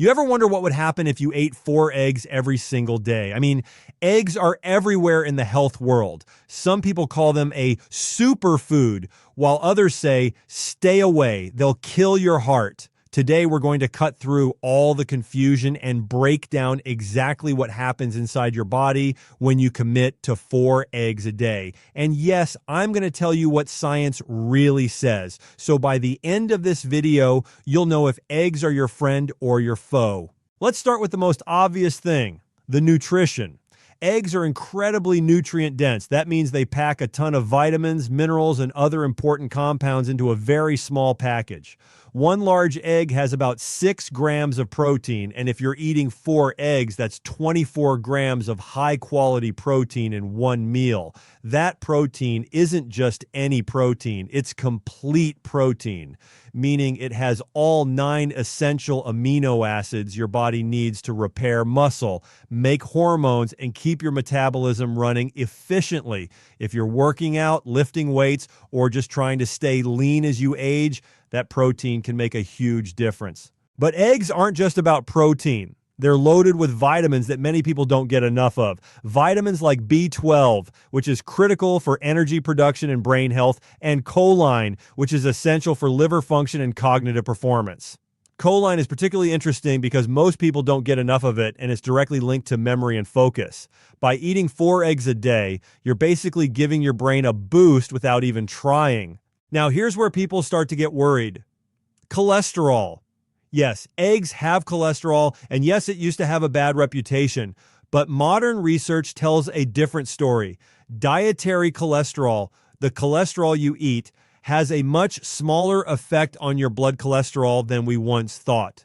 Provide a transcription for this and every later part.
You ever wonder what would happen if you ate 4 eggs every single day? I mean, eggs are everywhere in the health world. Some people call them a superfood, while others say, stay away, they'll kill your heart. Today, we're going to cut through all the confusion and break down exactly what happens inside your body when you commit to 4 eggs a day. And yes, I'm going to tell you what science really says. So by the end of this video, you'll know if eggs are your friend or your foe. Let's start with the most obvious thing, the nutrition. Eggs are incredibly nutrient dense. That means they pack a ton of vitamins, minerals, and other important compounds into a very small package. One large egg has about 6 grams of protein, and if you're eating 4 eggs, that's 24 grams of high-quality protein in one meal. That protein isn't just any protein, it's complete protein, meaning it has all 9 essential amino acids your body needs to repair muscle, make hormones, and keep your metabolism running efficiently. If you're working out, lifting weights, or just trying to stay lean as you age, that protein can make a huge difference. But eggs aren't just about protein. They're loaded with vitamins that many people don't get enough of. Vitamins like B12, which is critical for energy production and brain health, and choline, which is essential for liver function and cognitive performance. Choline is particularly interesting because most people don't get enough of it, and it's directly linked to memory and focus. By eating 4 eggs a day, you're basically giving your brain a boost without even trying. Now, here's where people start to get worried. Cholesterol. Yes, eggs have cholesterol, and yes, it used to have a bad reputation, but modern research tells a different story. Dietary cholesterol, the cholesterol you eat, has a much smaller effect on your blood cholesterol than we once thought.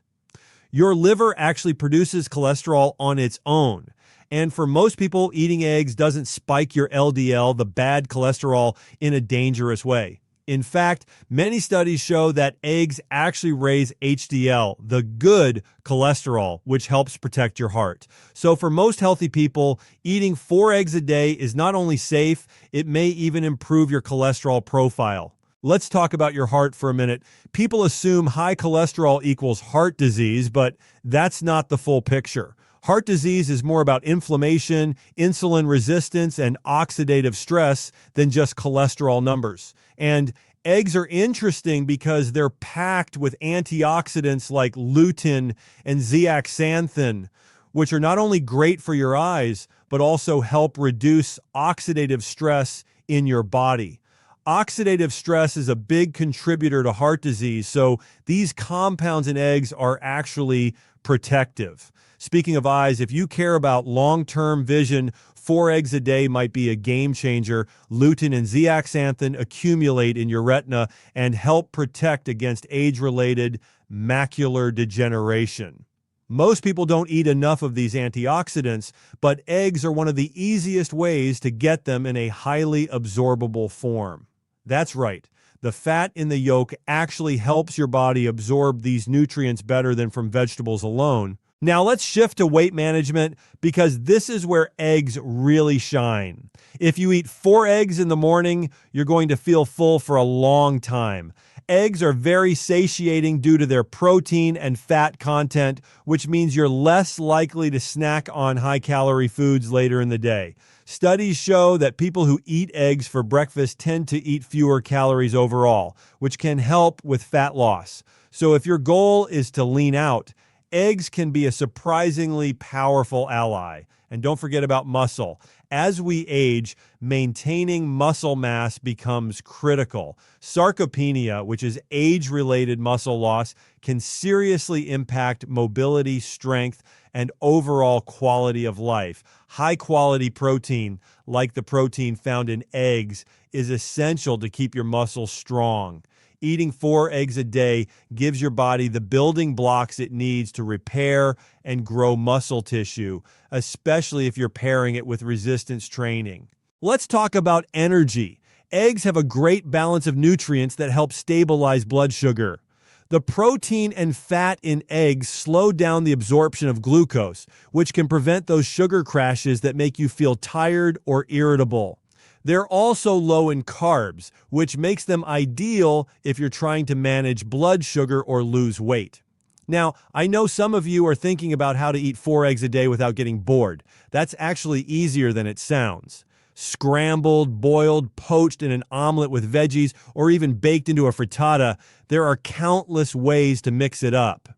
Your liver actually produces cholesterol on its own. And for most people, eating eggs doesn't spike your LDL, the bad cholesterol, in a dangerous way. In fact, many studies show that eggs actually raise HDL, the good cholesterol, which helps protect your heart. So for most healthy people, eating 4 eggs a day is not only safe, it may even improve your cholesterol profile. Let's talk about your heart for a minute. People assume high cholesterol equals heart disease, but that's not the full picture. Heart disease is more about inflammation, insulin resistance, and oxidative stress than just cholesterol numbers. And eggs are interesting because they're packed with antioxidants like lutein and zeaxanthin, which are not only great for your eyes, but also help reduce oxidative stress in your body. Oxidative stress is a big contributor to heart disease, so these compounds in eggs are actually protective. Speaking of eyes, if you care about long-term vision, 4 eggs a day might be a game changer. Lutein and zeaxanthin accumulate in your retina and help protect against age-related macular degeneration. Most people don't eat enough of these antioxidants, but eggs are one of the easiest ways to get them in a highly absorbable form. That's right. The fat in the yolk actually helps your body absorb these nutrients better than from vegetables alone. Now let's shift to weight management because this is where eggs really shine. If you eat 4 eggs in the morning, you're going to feel full for a long time. Eggs are very satiating due to their protein and fat content, which means you're less likely to snack on high-calorie foods later in the day. Studies show that people who eat eggs for breakfast tend to eat fewer calories overall, which can help with fat loss. So if your goal is to lean out, eggs can be a surprisingly powerful ally. And don't forget about muscle. As we age, maintaining muscle mass becomes critical. Sarcopenia, which is age-related muscle loss, can seriously impact mobility, strength, and overall quality of life. High-quality protein, like the protein found in eggs, is essential to keep your muscles strong. Eating 4 eggs a day gives your body the building blocks it needs to repair and grow muscle tissue, especially if you're pairing it with resistance training. Let's talk about energy. Eggs have a great balance of nutrients that help stabilize blood sugar. The protein and fat in eggs slow down the absorption of glucose, which can prevent those sugar crashes that make you feel tired or irritable. They're also low in carbs, which makes them ideal if you're trying to manage blood sugar or lose weight. Now, I know some of you are thinking about how to eat 4 eggs a day without getting bored. That's actually easier than it sounds. Scrambled, boiled, poached in an omelet with veggies, or even baked into a frittata, there are countless ways to mix it up.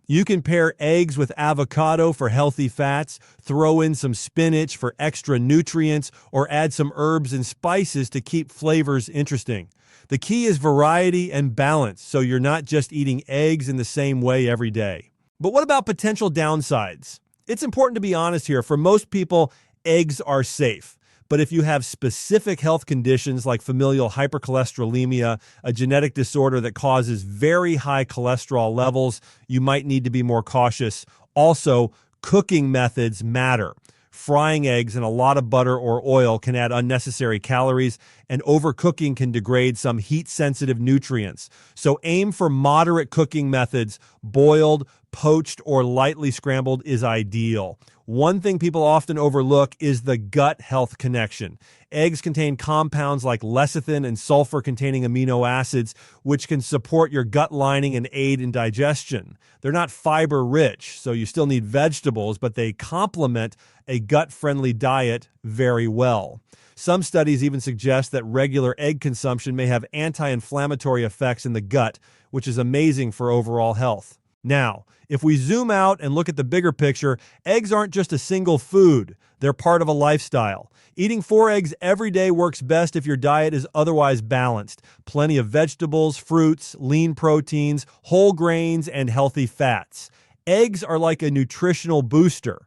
You can pair eggs with avocado for healthy fats, throw in some spinach for extra nutrients, or add some herbs and spices to keep flavors interesting. The key is variety and balance, so you're not just eating eggs in the same way every day. But what about potential downsides? It's important to be honest here. For most people, eggs are safe. But if you have specific health conditions like familial hypercholesterolemia, a genetic disorder that causes very high cholesterol levels, you might need to be more cautious. Also, cooking methods matter. Frying eggs in a lot of butter or oil can add unnecessary calories, and overcooking can degrade some heat-sensitive nutrients. So aim for moderate cooking methods. Boiled, poached, or lightly scrambled is ideal. One thing people often overlook is the gut health connection. Eggs contain compounds like lecithin and sulfur-containing amino acids, which can support your gut lining and aid in digestion. They're not fiber-rich, so you still need vegetables, but they complement a gut-friendly diet very well. Some studies even suggest that regular egg consumption may have anti-inflammatory effects in the gut, which is amazing for overall health. Now, if we zoom out and look at the bigger picture, eggs aren't just a single food. They're part of a lifestyle. Eating 4 eggs every day works best if your diet is otherwise balanced. Plenty of vegetables, fruits, lean proteins, whole grains, and healthy fats. Eggs are like a nutritional booster.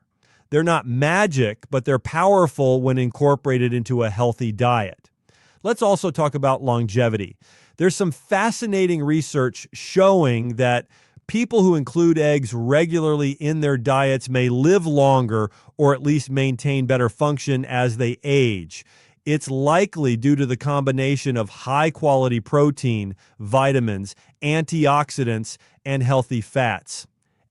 They're not magic, but they're powerful when incorporated into a healthy diet. Let's also talk about longevity. There's some fascinating research showing that people who include eggs regularly in their diets may live longer or at least maintain better function as they age. It's likely due to the combination of high-quality protein, vitamins, antioxidants, and healthy fats.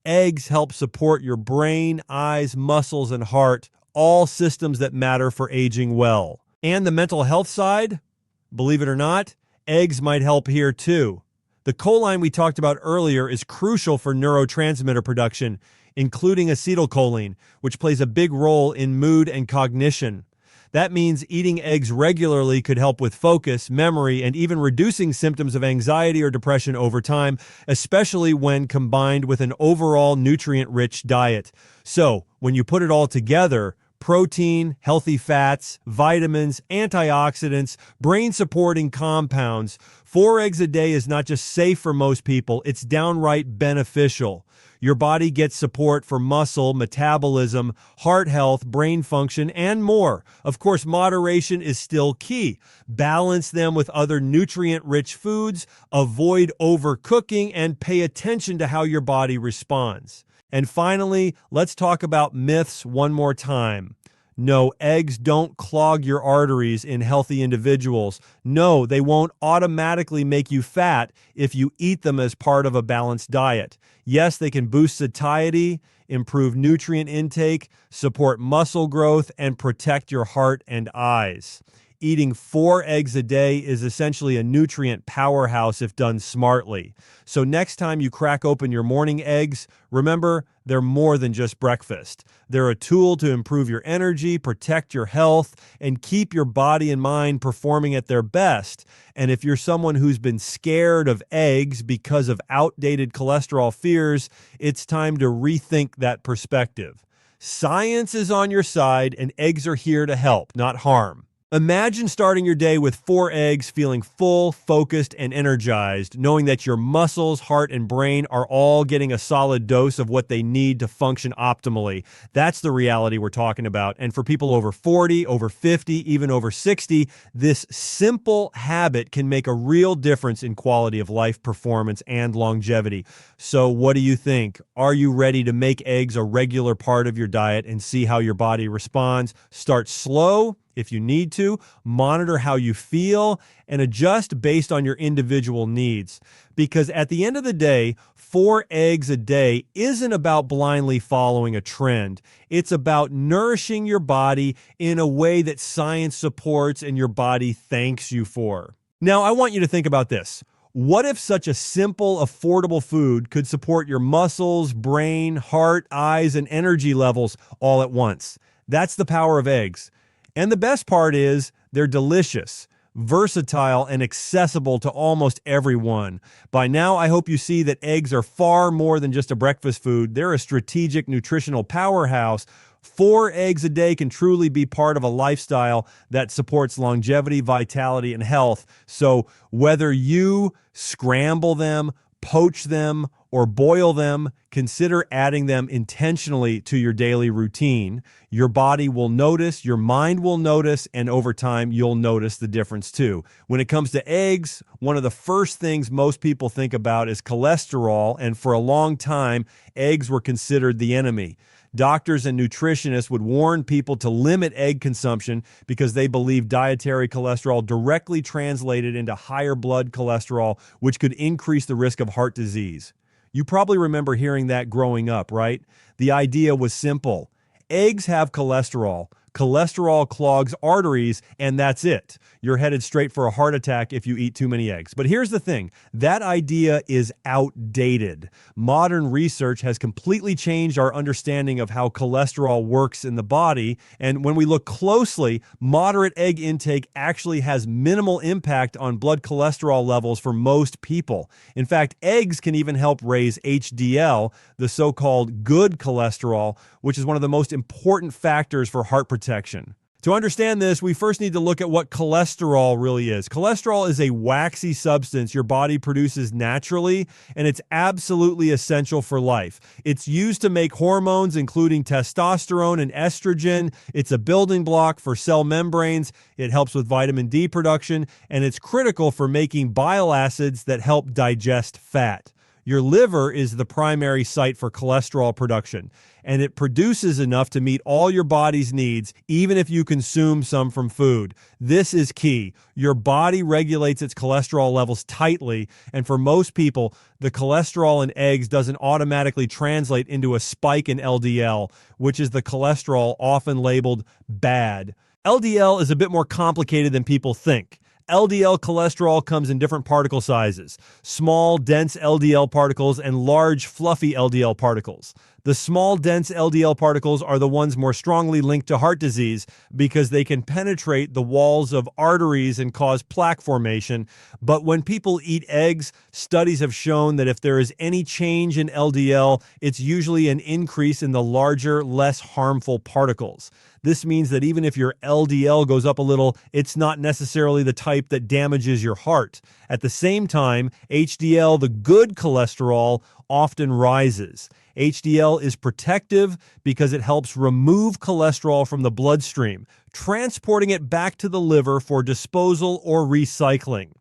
Eggs help support your brain, eyes, muscles, and heart, all systems that matter for aging well. And the mental health side? Believe it or not, eggs might help here too. The choline we talked about earlier is crucial for neurotransmitter production, including acetylcholine, which plays a big role in mood and cognition. That means eating eggs regularly could help with focus, memory, and even reducing symptoms of anxiety or depression over time, especially when combined with an overall nutrient-rich diet. So, when you put it all together, protein, healthy fats, vitamins, antioxidants, brain-supporting compounds, 4 eggs a day is not just safe for most people, it's downright beneficial. Your body gets support for muscle, metabolism, heart health, brain function, and more. Of course, moderation is still key. Balance them with other nutrient-rich foods, avoid overcooking, and pay attention to how your body responds. And finally, let's talk about myths one more time. No, eggs don't clog your arteries in healthy individuals. No, they won't automatically make you fat if you eat them as part of a balanced diet. Yes, they can boost satiety, improve nutrient intake, support muscle growth, and protect your heart and eyes. Eating 4 eggs a day is essentially a nutrient powerhouse if done smartly. So next time you crack open your morning eggs, remember, they're more than just breakfast. They're a tool to improve your energy, protect your health, and keep your body and mind performing at their best. And if you're someone who's been scared of eggs because of outdated cholesterol fears, it's time to rethink that perspective. Science is on your side, and eggs are here to help, not harm. Imagine starting your day with 4 eggs, feeling full, focused, and energized, knowing that your muscles, heart, and brain are all getting a solid dose of what they need to function optimally. That's the reality we're talking about. And for people over 40, over 50, even over 60, this simple habit can make a real difference in quality of life, performance, and longevity. So what do you think? Are you ready to make eggs a regular part of your diet and see how your body responds? Start slow if you need to, monitor how you feel, and adjust based on your individual needs. Because at the end of the day, 4 eggs a day isn't about blindly following a trend. It's about nourishing your body in a way that science supports and your body thanks you for. Now, I want you to think about this. What if such a simple, affordable food could support your muscles, brain, heart, eyes, and energy levels all at once? That's the power of eggs. And the best part is they're delicious, versatile, and accessible to almost everyone. By now, I hope you see that eggs are far more than just a breakfast food. They're a strategic nutritional powerhouse. 4 eggs a day can truly be part of a lifestyle that supports longevity, vitality, and health. So whether you scramble them, poach them, or boil them, consider adding them intentionally to your daily routine. Your body will notice, your mind will notice, and over time, you'll notice the difference too. When it comes to eggs, one of the first things most people think about is cholesterol, and for a long time, eggs were considered the enemy. Doctors and nutritionists would warn people to limit egg consumption because they believed dietary cholesterol directly translated into higher blood cholesterol, which could increase the risk of heart disease. You probably remember hearing that growing up, right? The idea was simple. Eggs have cholesterol. Cholesterol clogs arteries, and that's it. You're headed straight for a heart attack if you eat too many eggs. But here's the thing. That idea is outdated. Modern research has completely changed our understanding of how cholesterol works in the body. And when we look closely, moderate egg intake actually has minimal impact on blood cholesterol levels for most people. In fact, eggs can even help raise HDL, the so-called good cholesterol, which is one of the most important factors for heart protection. To understand this, we first need to look at what cholesterol really is. Cholesterol is a waxy substance your body produces naturally, and it's absolutely essential for life. It's used to make hormones, including testosterone and estrogen. It's a building block for cell membranes. It helps with vitamin D production, and it's critical for making bile acids that help digest fat. Your liver is the primary site for cholesterol production, and it produces enough to meet all your body's needs, even if you consume some from food. This is key. Your body regulates its cholesterol levels tightly, and for most people, the cholesterol in eggs doesn't automatically translate into a spike in LDL, which is the cholesterol often labeled bad. LDL is a bit more complicated than people think. LDL cholesterol comes in different particle sizes: small, dense LDL particles and large, fluffy LDL particles. The small, dense LDL particles are the ones more strongly linked to heart disease because they can penetrate the walls of arteries and cause plaque formation. But when people eat eggs, studies have shown that if there is any change in LDL, it's usually an increase in the larger, less harmful particles. This means that even if your LDL goes up a little, it's not necessarily the type that damages your heart. At the same time, HDL, the good cholesterol, often rises. HDL is protective because it helps remove cholesterol from the bloodstream, transporting it back to the liver for disposal or recycling.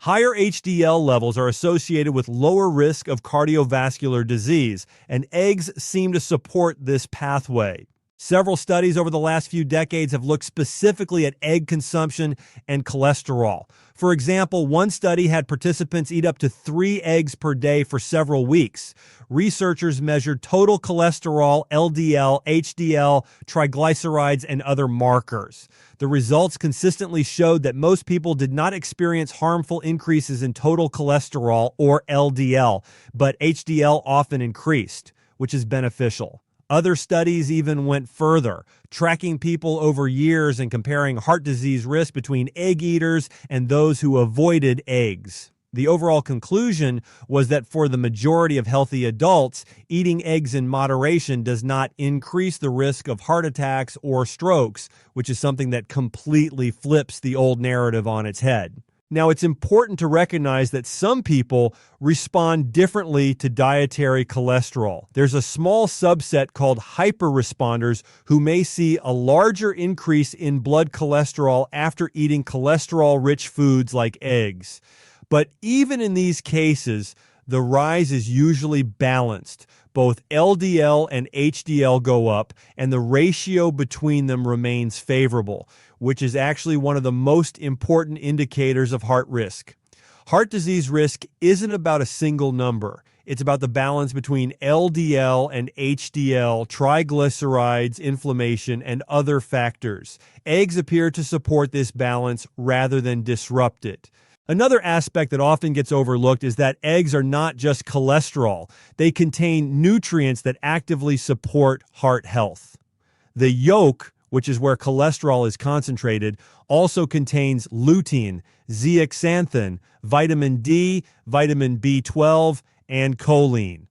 Higher HDL levels are associated with lower risk of cardiovascular disease, and eggs seem to support this pathway. Several studies over the last few decades have looked specifically at egg consumption and cholesterol. For example, one study had participants eat up to 3 eggs per day for several weeks. Researchers measured total cholesterol, LDL, HDL, triglycerides, and other markers. The results consistently showed that most people did not experience harmful increases in total cholesterol or LDL, but HDL often increased, which is beneficial. Other studies even went further, tracking people over years and comparing heart disease risk between egg eaters and those who avoided eggs. The overall conclusion was that for the majority of healthy adults, eating eggs in moderation does not increase the risk of heart attacks or strokes, which is something that completely flips the old narrative on its head. Now, it's important to recognize that some people respond differently to dietary cholesterol. There's a small subset called hyperresponders who may see a larger increase in blood cholesterol after eating cholesterol-rich foods like eggs. But even in these cases, the rise is usually balanced. Both LDL and HDL go up, and the ratio between them remains favorable, which is actually one of the most important indicators of heart risk. Heart disease risk isn't about a single number. It's about the balance between LDL and HDL, triglycerides, inflammation, and other factors. Eggs appear to support this balance rather than disrupt it. Another aspect that often gets overlooked is that eggs are not just cholesterol. They contain nutrients that actively support heart health. The yolk, which is where cholesterol is concentrated, also contains lutein, zeaxanthin, vitamin D, vitamin B12, and choline.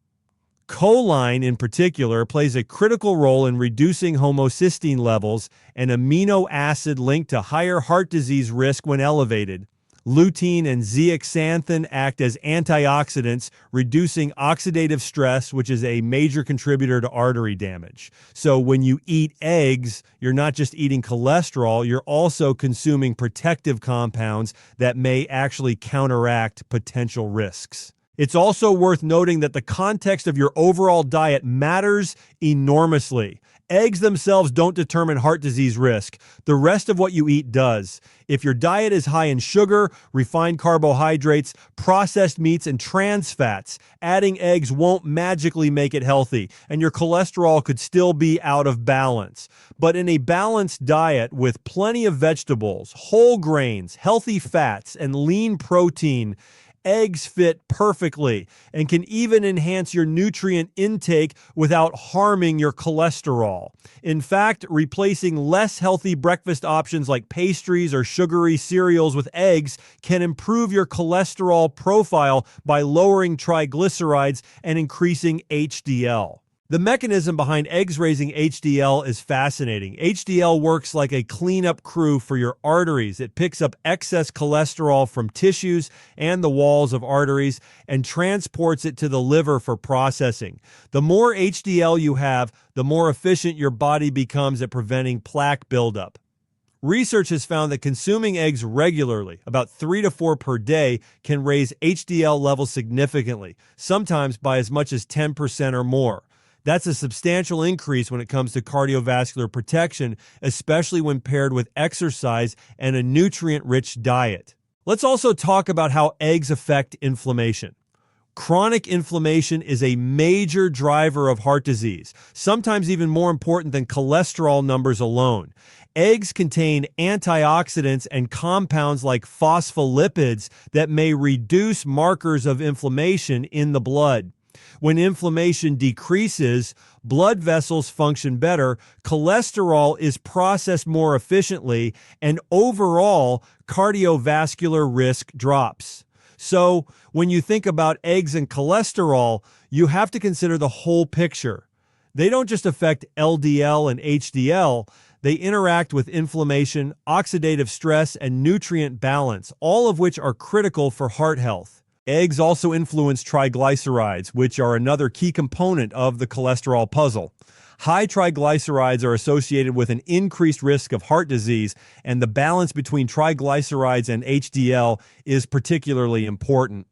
Choline, in particular, plays a critical role in reducing homocysteine levels, an amino acid linked to higher heart disease risk when elevated. Lutein and zeaxanthin act as antioxidants, reducing oxidative stress, which is a major contributor to artery damage. So when you eat eggs, you're not just eating cholesterol, you're also consuming protective compounds that may actually counteract potential risks. It's also worth noting that the context of your overall diet matters enormously. Eggs themselves don't determine heart disease risk. The rest of what you eat does. If your diet is high in sugar, refined carbohydrates, processed meats, and trans fats, adding eggs won't magically make it healthy, and your cholesterol could still be out of balance. But in a balanced diet with plenty of vegetables, whole grains, healthy fats, and lean protein, eggs fit perfectly and can even enhance your nutrient intake without harming your cholesterol. In fact, replacing less healthy breakfast options like pastries or sugary cereals with eggs can improve your cholesterol profile by lowering triglycerides and increasing HDL. The mechanism behind eggs raising HDL is fascinating. HDL works like a cleanup crew for your arteries. It picks up excess cholesterol from tissues and the walls of arteries and transports it to the liver for processing. The more HDL you have, the more efficient your body becomes at preventing plaque buildup. Research has found that consuming eggs regularly, about 3 to 4 per day, can raise HDL levels significantly, sometimes by as much as 10% or more. That's a substantial increase when it comes to cardiovascular protection, especially when paired with exercise and a nutrient-rich diet. Let's also talk about how eggs affect inflammation. Chronic inflammation is a major driver of heart disease, sometimes even more important than cholesterol numbers alone. Eggs contain antioxidants and compounds like phospholipids that may reduce markers of inflammation in the blood. When inflammation decreases, blood vessels function better, cholesterol is processed more efficiently, and overall cardiovascular risk drops. So, when you think about eggs and cholesterol, you have to consider the whole picture. They don't just affect LDL and HDL, they interact with inflammation, oxidative stress, and nutrient balance, all of which are critical for heart health. Eggs also influence triglycerides, which are another key component of the cholesterol puzzle. High triglycerides are associated with an increased risk of heart disease, and the balance between triglycerides and HDL is particularly important.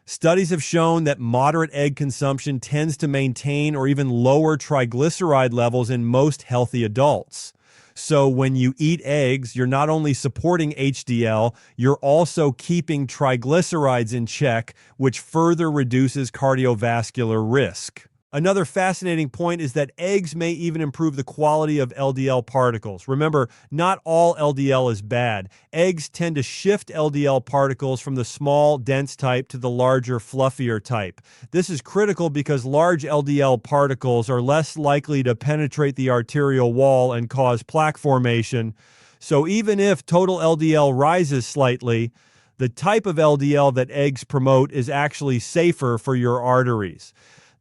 Studies have shown that moderate egg consumption tends to maintain or even lower triglyceride levels in most healthy adults. So when you eat eggs, you're not only supporting HDL, you're also keeping triglycerides in check, which further reduces cardiovascular risk. Another fascinating point is that eggs may even improve the quality of LDL particles. Remember, not all LDL is bad. Eggs tend to shift LDL particles from the small, dense type to the larger, fluffier type. This is critical because large LDL particles are less likely to penetrate the arterial wall and cause plaque formation. So even if total LDL rises slightly, the type of LDL that eggs promote is actually safer for your arteries.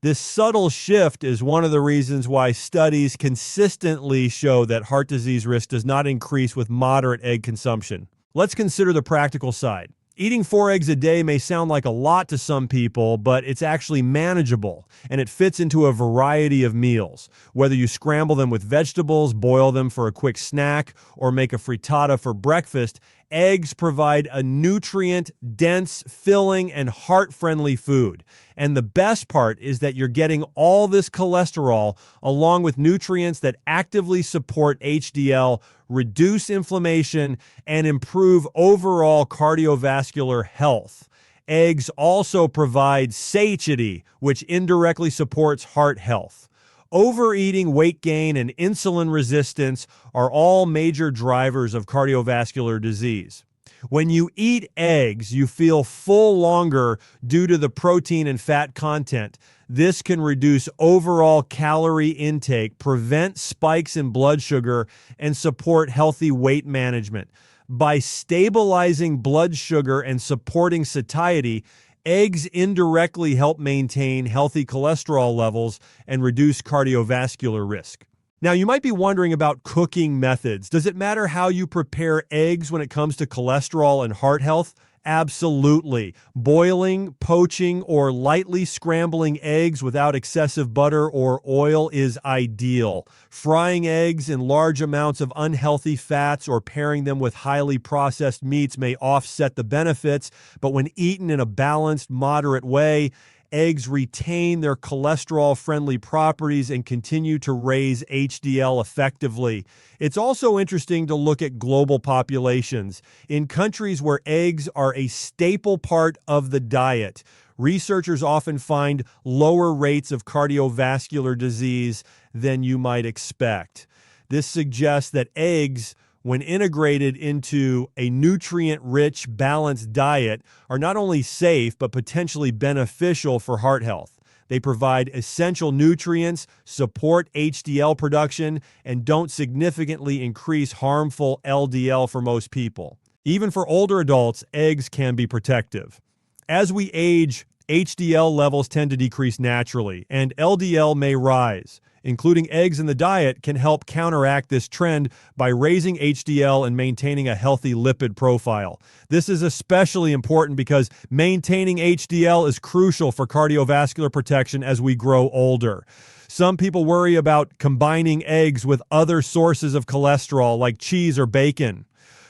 This subtle shift is one of the reasons why studies consistently show that heart disease risk does not increase with moderate egg consumption. Let's consider the practical side. Eating 4 eggs a day may sound like a lot to some people, but it's actually manageable, and it fits into a variety of meals. Whether you scramble them with vegetables, boil them for a quick snack, or make a frittata for breakfast, eggs provide a nutrient-dense, filling, and heart-friendly food. And the best part is that you're getting all this cholesterol along with nutrients that actively support HDL, reduce inflammation, and improve overall cardiovascular health. Eggs also provide satiety, which indirectly supports heart health. Overeating, weight gain, and insulin resistance are all major drivers of cardiovascular disease. When you eat eggs, you feel full longer due to the protein and fat content. This can reduce overall calorie intake, prevent spikes in blood sugar, and support healthy weight management. By stabilizing blood sugar and supporting satiety, eggs indirectly help maintain healthy cholesterol levels and reduce cardiovascular risk. Now, you might be wondering about cooking methods. Does it matter how you prepare eggs when it comes to cholesterol and heart health? Absolutely. Boiling, poaching, or lightly scrambling eggs without excessive butter or oil is ideal. Frying eggs in large amounts of unhealthy fats or pairing them with highly processed meats may offset the benefits, but when eaten in a balanced, moderate way, eggs retain their cholesterol-friendly properties and continue to raise HDL effectively. It's also interesting to look at global populations. In countries where eggs are a staple part of the diet, researchers often find lower rates of cardiovascular disease than you might expect. This suggests that eggs, when integrated into a nutrient-rich, balanced diet, are not only safe, but potentially beneficial for heart health. They provide essential nutrients, support HDL production, and don't significantly increase harmful LDL for most people. Even for older adults, eggs can be protective. As we age, HDL levels tend to decrease naturally, and LDL may rise. Including eggs in the diet can help counteract this trend by raising HDL and maintaining a healthy lipid profile. This is especially important because maintaining HDL is crucial for cardiovascular protection as we grow older. Some people worry about combining eggs with other sources of cholesterol like cheese or bacon.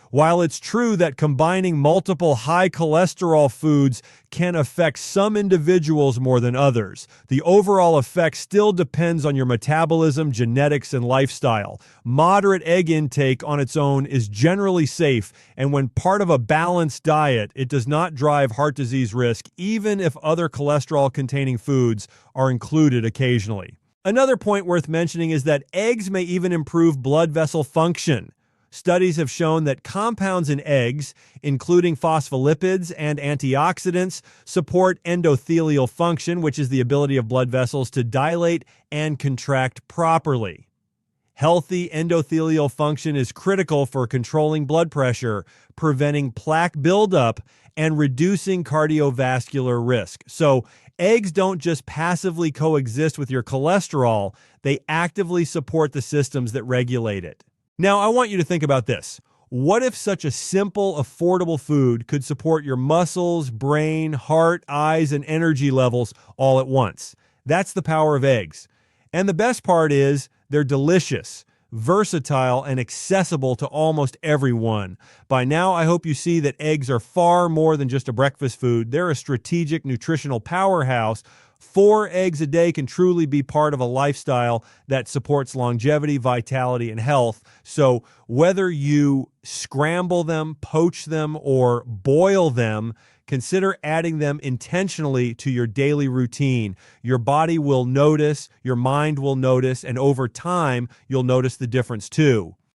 While it's true that combining multiple high cholesterol foods can affect some individuals more than others, the overall effect still depends on your metabolism, genetics, and lifestyle. Moderate egg intake on its own is generally safe, and when part of a balanced diet, it does not drive heart disease risk, even if other cholesterol-containing foods are included occasionally. Another point worth mentioning is that eggs may even improve blood vessel function. Studies have shown that compounds in eggs, including phospholipids and antioxidants, support endothelial function, which is the ability of blood vessels to dilate and contract properly. Healthy endothelial function is critical for controlling blood pressure, preventing plaque buildup, and reducing cardiovascular risk. So, eggs don't just passively coexist with your cholesterol, they actively support the systems that regulate it. Now, I want you to think about this. What if such a simple, affordable food could support your muscles, brain, heart, eyes, and energy levels all at once? That's the power of eggs. And the best part is they're delicious, versatile, and accessible to almost everyone. By now, I hope you see that eggs are far more than just a breakfast food. They're a strategic nutritional powerhouse. 4 eggs a day can truly be part of a lifestyle that supports longevity, vitality, and health. So whether you scramble them, poach them, or boil them, consider adding them intentionally to your daily routine. Your body will notice, your mind will notice, and over time, you'll notice the difference too.